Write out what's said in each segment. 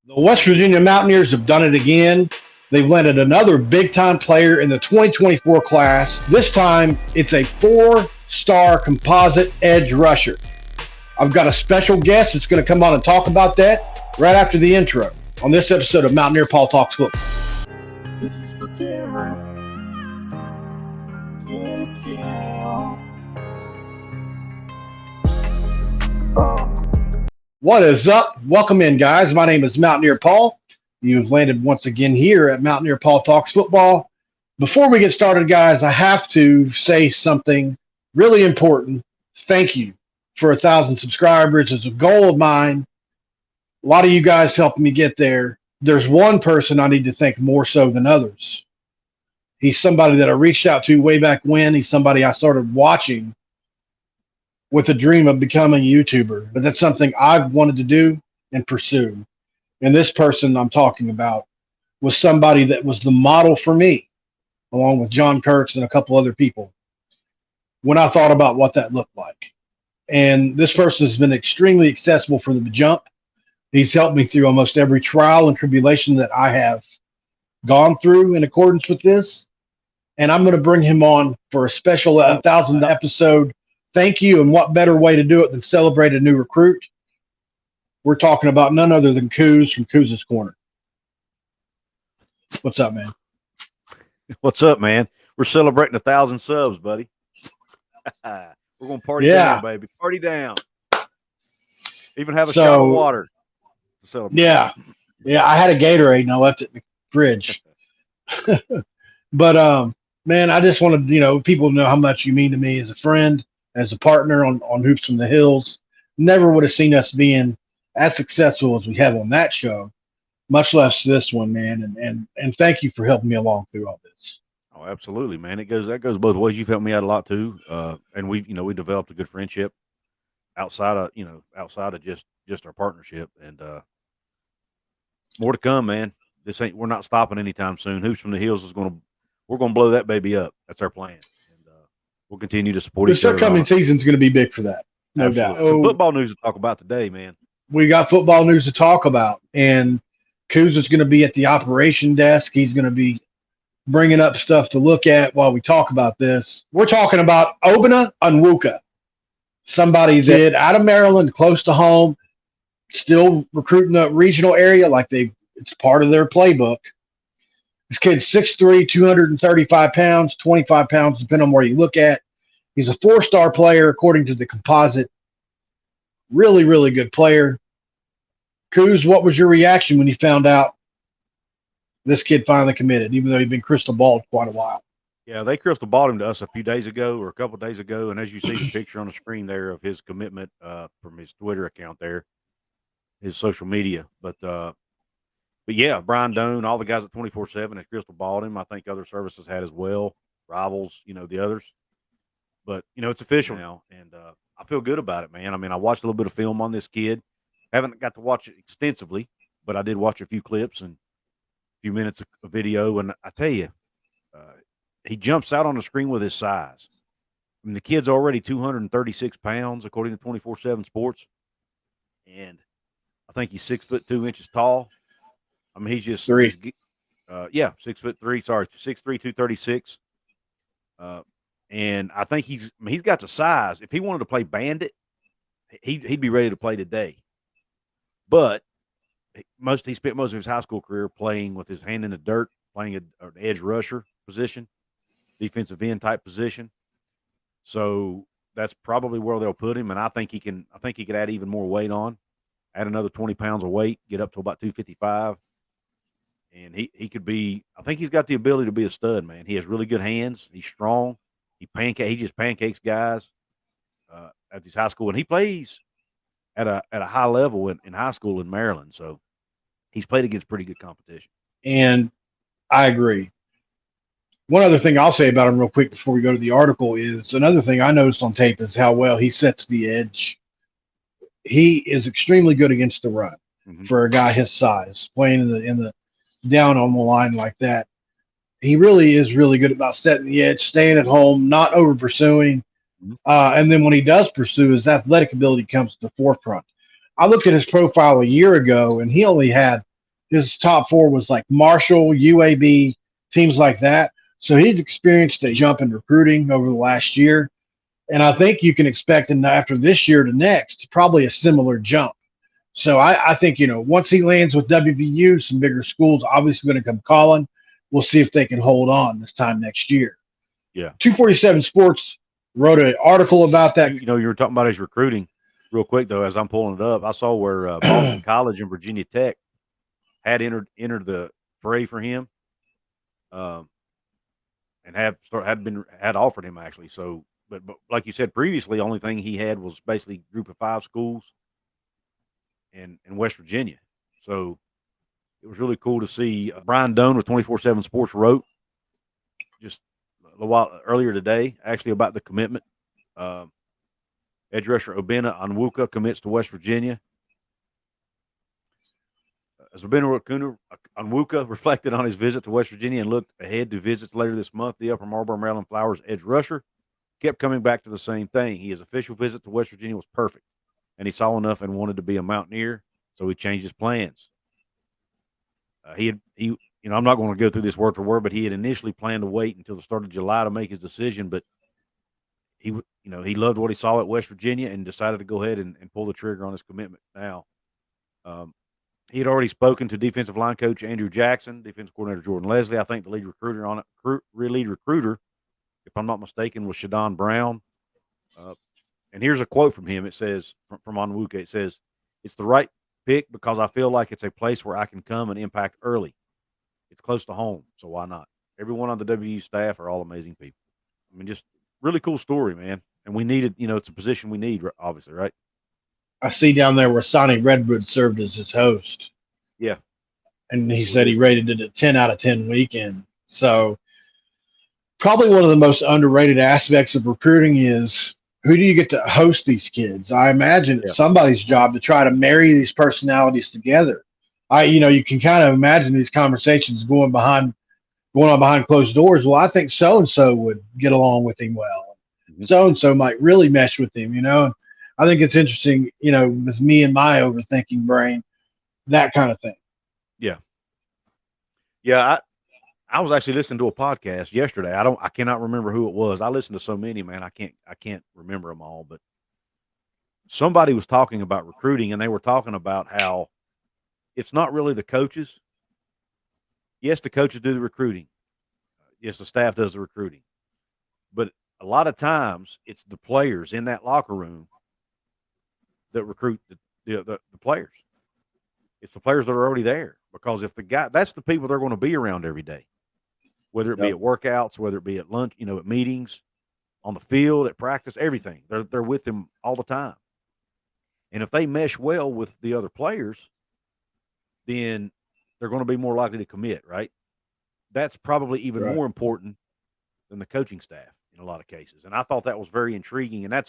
The West Virginia Mountaineers have done it again. They've landed another big-time player in the 2024 class. This time, it's a 4-star composite edge rusher. I've got a special guest that's going to come on and talk about that right after the intro on this episode of Mountaineer Paul Talks Football. This is for Cameron. What is up? Welcome in, guys. My name is Mountaineer Paul. You've landed once again here at Mountaineer Paul Talks Football. Before we get started, guys, I have to say something really important. Thank you for 1,000 subscribers. It's a goal of mine. A lot of you guys helped me get there. There's one person I need to thank more so than others. He's somebody that I reached out to way back when. He's somebody I started watching with a dream of becoming a YouTuber. But that's something I've wanted to do and pursue. And this person I'm talking about was somebody that was the model for me, along with John Kurtz and a couple other people, when I thought about what that looked like. And this person has been extremely accessible from the jump. He's helped me through almost every trial and tribulation that I have gone through in accordance with this. And I'm going to bring him on for a special 1,000 episode thank you. And what better way to do it than celebrate a new recruit? We're talking about none other than Coos from Coos' Corner. What's up, man? What's up, man? We're celebrating 1,000 subs, buddy. We're going to party down, baby. Party down. Even have a shot of water to celebrate. Yeah. I had a Gatorade and I left it in the fridge. But, man, I just wanted, people to know how much you mean to me as a friend, as a partner on Hoops from the Hills. Never would have seen us being as successful as we have on that show, much less this one, man. And thank you for helping me along through all this. Oh, absolutely, man. That goes both ways. You've helped me out a lot too. And we developed a good friendship outside of just our partnership, and more to come, man. We're not stopping anytime soon. Hoops from the Hills we're going to blow that baby up. That's our plan. And we'll continue to support each other. This upcoming season is going to be big for that. No doubt. Some football news to talk about today, man. We got football news to talk about, and Coos is going to be at the operation desk. He's going to be bringing up stuff to look at while we talk about this. We're talking about Obinna Onwuka, somebody that out of Maryland, close to home, still recruiting the regional area like it's part of their playbook. This kid's 6'3", 235 pounds, 25 pounds, depending on where you look at. He's a 4-star player, according to the composite. Really, really good player. Coos, what was your reaction when you found out this kid finally committed, even though he'd been crystal balled quite a while? Yeah, they crystal balled him to us a few days ago or a couple of days ago, and as you see the picture on the screen there of his commitment from his Twitter account there, his social media. But yeah, Brian Doan, all the guys at 24/7 has crystal balled him. I think other services had as well, Rivals, the others. But, it's official now, and I feel good about it, man. I mean, I watched a little bit of film on this kid. Haven't got to watch it extensively, but I did watch a few clips and a few minutes of video, and I tell you, he jumps out on the screen with his size. I mean, the kid's already 236 pounds, according to 24/7 Sports, and I think he's 6'2" tall. I mean, he's just 6'3". 6'3". Sorry, 6'3", 236. And I think he's got the size. If he wanted to play bandit, he'd be ready to play today. But he spent most of his high school career playing with his hand in the dirt, playing an edge rusher position, defensive end type position. So that's probably where they'll put him. And I think he could add even more weight on, add another 20 pounds of weight, get up to about 255. And he could be. I think he's got the ability to be a stud, man. He has really good hands. He's strong. He just pancakes guys at his high school, and he plays at a high level in high school in Maryland. So he's played against pretty good competition. And I agree. One other thing I'll say about him real quick before we go to the article is another thing I noticed on tape is how well he sets the edge. He is extremely good against the run for a guy his size, playing in the down on the line like that. He really is really good about setting the edge, staying at home, not over pursuing. And then when he does pursue, his athletic ability comes to the forefront. I looked at his profile a year ago, and he only had his top 4 was like Marshall, UAB, teams like that. So he's experienced a jump in recruiting over the last year. And I think you can expect after this year to next, probably a similar jump. So I think, once he lands with WVU, some bigger schools obviously going to come calling. We'll see if they can hold on this time next year. Yeah. 247 Sports wrote an article about that. You were talking about his recruiting real quick, though, as I'm pulling it up. I saw where Boston College and Virginia Tech had entered the fray for him, and had offered him, actually. So, but like you said previously, the only thing he had was basically group of 5 schools in West Virginia. So it was really cool to see. Brian Doan with 24/7 Sports wrote just a little while earlier today, actually, about the commitment. Edge rusher Obinna Onwuka commits to West Virginia. As Obinna Onwuka reflected on his visit to West Virginia and looked ahead to visits later this month, the Upper Marlboro Maryland Flowers edge rusher kept coming back to the same thing. His official visit to West Virginia was perfect, and he saw enough and wanted to be a Mountaineer, so he changed his plans. I'm not going to go through this word for word, but he had initially planned to wait until the start of July to make his decision, but he loved what he saw at West Virginia and decided to go ahead and pull the trigger on his commitment now. He had already spoken to defensive line coach Andrew Jackson, defensive coordinator Jordan Leslie. I think the lead recruiter, if I'm not mistaken, was Shadon Brown. And here's a quote from him. It says, from Onwuka, it says, "It's the right pick because I feel like it's a place where I can come and impact early. It's close to home, so why not? Everyone on the WVU staff are all amazing people." I mean, just really cool story, man. And we needed, it's a position we need, obviously, right? I see down there where Sonny Redwood served as his host. Yeah. And he said he rated it a 10 out of 10 weekend. So probably one of the most underrated aspects of recruiting is, who do you get to host these kids? I imagine it's somebody's job to try to marry these personalities together. You can kind of imagine these conversations going on behind closed doors. Well, I think so-and-so would get along with him well. Mm-hmm. So-and-so might really mesh with him, And I think it's interesting, with me and my overthinking brain, that kind of thing. Yeah. Yeah. I was actually listening to a podcast yesterday. I cannot remember who it was. I listened to so many, man. I can't remember them all, but somebody was talking about recruiting, and they were talking about how it's not really the coaches. Yes, the coaches do the recruiting. Yes, the staff does the recruiting, but a lot of times it's the players in that locker room that recruit the players. It's the players that are already there, because if that's the people they're going to be around every day, whether it be at workouts, whether it be at lunch, at meetings, on the field, at practice, everything. They're with them all the time. And if they mesh well with the other players, then they're going to be more likely to commit, right? That's probably even more important than the coaching staff in a lot of cases. And I thought that was very intriguing. And I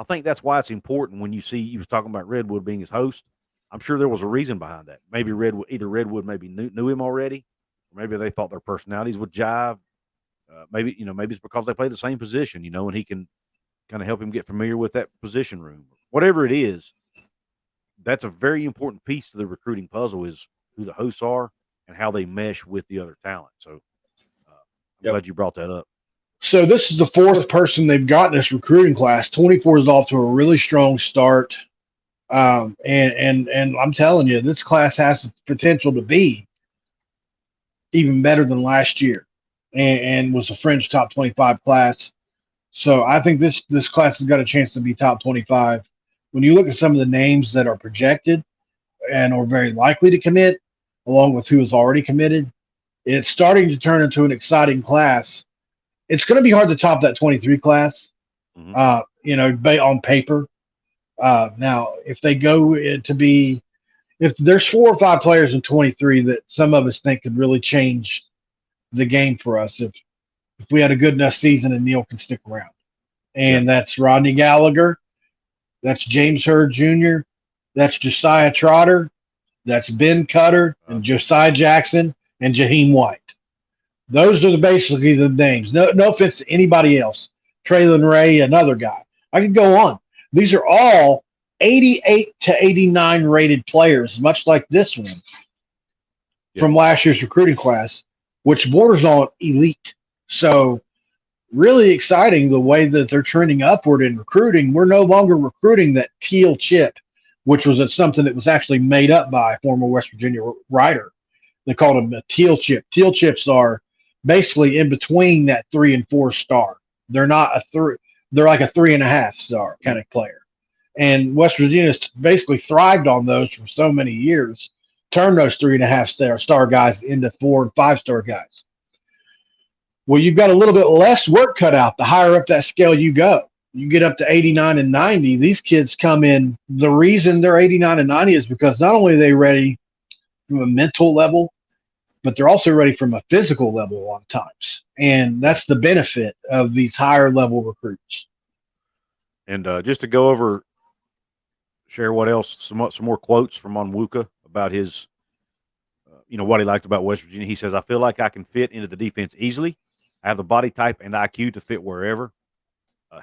think that's why it's important when he was talking about Redwood being his host. I'm sure there was a reason behind that. Maybe Redwood maybe knew him already, or maybe they thought their personalities would jive. Maybe it's because they play the same position, and he can kind of help him get familiar with that position room. Whatever it is, that's a very important piece to the recruiting puzzle, is who the hosts are and how they mesh with the other talent. So I'm glad you brought that up. So this is the 4th person they've got in this recruiting class. 24 is off to a really strong start. And I'm telling you, this class has the potential to be even better than last year, and was a fringe top 25 class. So I think this class has got a chance to be top 25. When you look at some of the names that are projected and are very likely to commit, along with who has already committed, it's starting to turn into an exciting class. It's going to be hard to top that 23 class, on paper. Now, if they go if there's 4 or 5 players in 23 that some of us think could really change the game for us, if we had a good enough season and Neil can stick around. And that's Rodney Gallagher, that's James Hurd Jr., that's Josiah Trotter, that's Ben Cutter, and Josiah Jackson, and Jaheim White. Those are basically the names. No offense to anybody else. Traylon Ray, another guy. I could go on. These are all 88 to 89 rated players, much like this one. from last year's recruiting class, which borders on elite. So really exciting the way that they're trending upward in recruiting. We're no longer recruiting that teal chip, which was something that was actually made up by a former West Virginia writer. They called them a teal chip. Teal chips are basically in between that 3 and 4 star. They're not a three. They're like a 3.5 star kind of player. And West Virginia basically thrived on those for so many years, turned those 3.5 star guys into 4 and 5 star guys. Well, you've got a little bit less work cut out the higher up that scale you go. You get up to 89 and 90. These kids come in. The reason they're 89 and 90 is because not only are they ready from a mental level, but they're also ready from a physical level a lot of times. And that's the benefit of these higher level recruits. And just to go over, share what else, some more quotes from Onwuka about his, what he liked about West Virginia. He says, I feel like I can fit into the defense easily. I have the body type and IQ to fit wherever.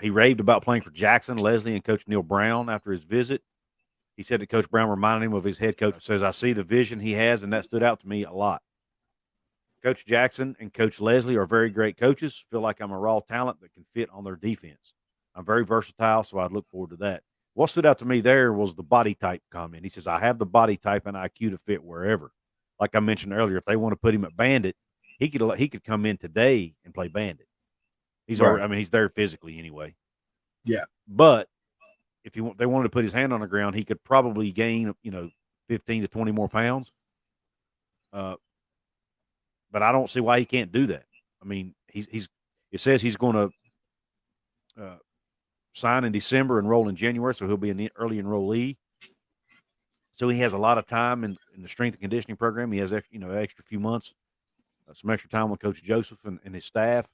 He raved about playing for Jackson, Leslie, and Coach Neil Brown after his visit. He said that Coach Brown reminded him of his head coach. Says, I see the vision he has, and that stood out to me a lot. Coach Jackson and Coach Leslie are very great coaches. Feel like I'm a raw talent that can fit on their defense. I'm very versatile, so I'd look forward to that. What stood out to me there was the body type comment. He says, I have the body type and IQ to fit wherever. Like I mentioned earlier, if they want to put him at Bandit, he could come in today and play Bandit. He's Right. already, he's there physically anyway. Yeah. But if they wanted to put his hand on the ground, he could probably gain, 15 to 20 more pounds. But I don't see why he can't do that. I mean, it says he's going to sign in December and roll in January, so he'll be an early enrollee. So he has a lot of time in the strength and conditioning program. He has extra few months, some extra time with Coach Joseph and his staff.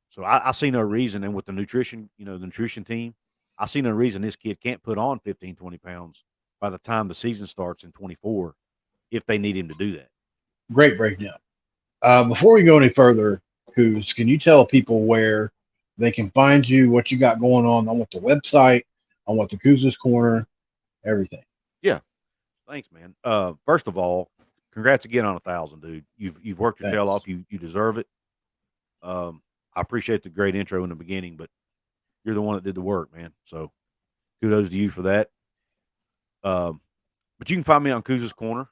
So I see no reason, and with the nutrition, the nutrition team, I see no reason this kid can't put on 15, 20 pounds by the time the season starts in 24 if they need him to do that. Great breakdown. Before we go any further, Coos, can you tell people where they can find you, what you got going on? I want the website, I want the Coos' Corner, everything. Yeah. Thanks, man. First of all, congrats again on 1,000, dude. You've worked your tail off. You deserve it. I appreciate the great intro in the beginning, but you're the one that did the work, man. So kudos to you for that. But you can find me on Coos' Corner,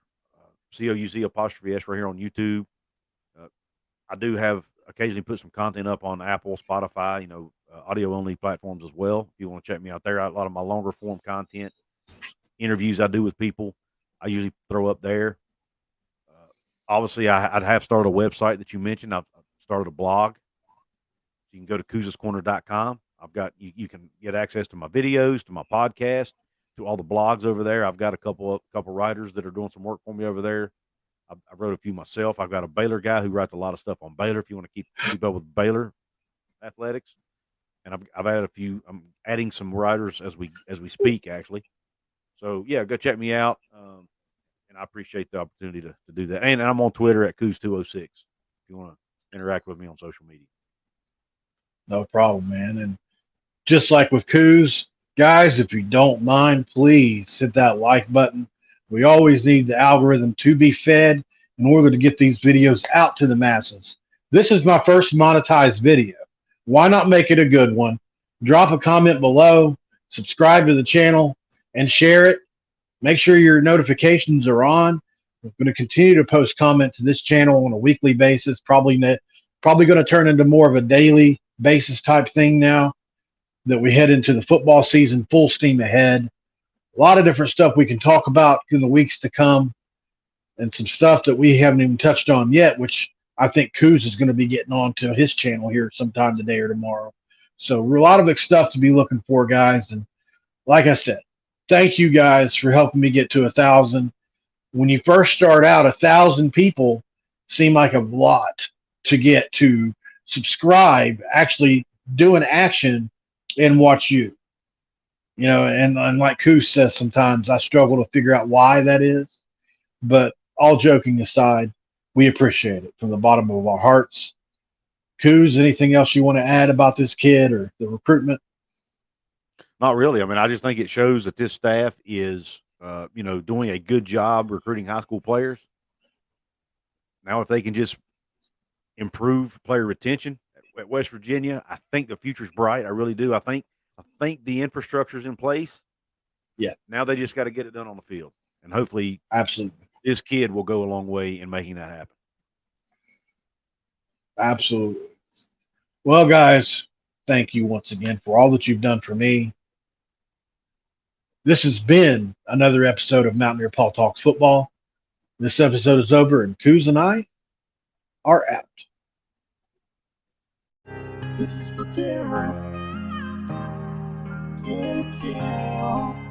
COUZ''S right here on YouTube. I do have occasionally put some content up on Apple, Spotify, audio only platforms as well. If you want to check me out there, a lot of my longer form content, interviews I do with people, I usually throw up there. Obviously, I'd have started a website that you mentioned. I've started a blog. You can go to Coos'sCorner.com. I've got you can get access to my videos, to my podcast, to all the blogs over there. I've got a couple writers that are doing some work for me over there. I wrote a few myself. I've got a Baylor guy who writes a lot of stuff on Baylor. If you want to keep up with Baylor athletics, and I've added a few. I'm adding some writers as we speak, actually. So yeah, go check me out. And I appreciate the opportunity to do that. And I'm on Twitter at Coos206. If you want to interact with me on social media. No problem, man. And just like with Coos, guys, if you don't mind, please hit that like button. We always need the algorithm to be fed in order to get these videos out to the masses. This is my first monetized video. Why not make it a good one? Drop a comment below, subscribe to the channel, and share it. Make sure your notifications are on. We're going to continue to post comments to this channel on a weekly basis, probably going to turn into more of a daily basis type thing now that we head into the football season full steam ahead. A lot of different stuff we can talk about in the weeks to come, and some stuff that we haven't even touched on yet, which I think Coos is going to be getting onto his channel here sometime today or tomorrow. So a lot of stuff to be looking for, guys. And like I said, thank you guys for helping me get to 1,000. When you first start out, 1,000 people seem like a lot to get to subscribe, actually do an action and watch you. And like Coos says, sometimes I struggle to figure out why that is. But all joking aside, we appreciate it from the bottom of our hearts. Coos, anything else you want to add about this kid or the recruitment? Not really. I mean, I just think it shows that this staff is, doing a good job recruiting high school players. Now, if they can just improve player retention at West Virginia, I think the future's bright. I really do. I think the infrastructure's in place. Yeah. Now they just got to get it done on the field, and hopefully, Absolutely. this kid will go a long way in making that happen. Absolutely. Well, guys, thank you once again for all that you've done for me. This has been another episode of Mountaineer Paul Talks Football. This episode is over, and Coos and I are out. This is for Cameron. Cam.